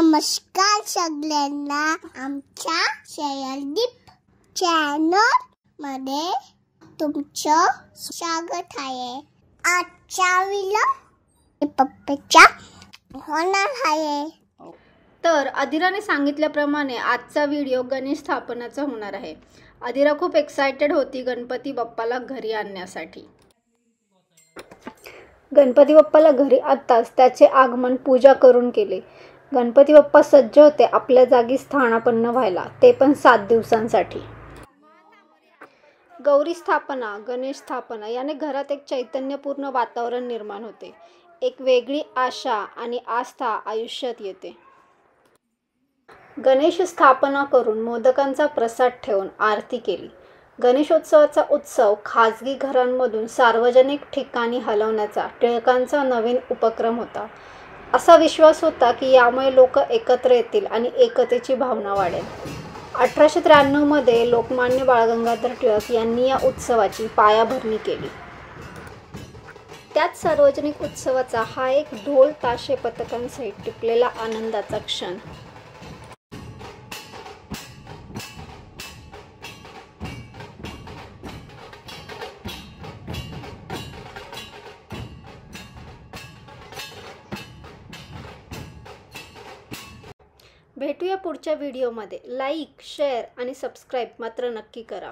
नमस्कार सगळ्यांना, आमच्या शयलदीप चॅनल मध्ये तुमचं स्वागत आहे। आजचा व्हिडिओ पप्पाचा होणार आहे। तर अदिराने सांगितल्याप्रमाणे आजचा व्हिडिओ गणेश स्थापनाचा होणार आहे। अदिरा खूप एक्साइटेड होती गणपती बाप्पाला घरी आणण्यासाठी। गणपती बाप्पाला घरी आणताच त्याचे आगमन पूजा करून केले। गणपती बाप्पा सज्ज होते आपल्या जागी स्थानापन्न व्हायला, ते पण 7 दिवसांसाठी। गौरी स्थापना, गणेश स्थापना याने घरात एक चैतन्यपूर्ण वातावरण निर्माण होते। एक वेगळी आशा आणि आस्था आयुष्यात येते। गणेश स्थापना करून मोदकांचा प्रसाद ठेवून आरती केली। गणेशोत्सवाचा उत्सव खाजगी घरांमधून सार्वजनिक ठिकाणी हलवण्याचा टिळकांचा नवीन उपक्रम होता। असा विश्वास होता की यामुळे लोक एकत्र येतील आणि एकतेची भावना वाढेल। 1893 मध्ये लोकमान्य बाळ गंगाधर टिळक यांनी या उत्सवाची पायाभरणी केली। त्याच सार्वजनिक उत्सवाचा हा एक ढोल ताशे पथकांसहित टिपलेला आनंदाचा क्षण। भेटूया पुढच्या व्हिडिओमध्ये। लाईक, शेअर आणि सबस्क्राईब मात्र नक्की करा।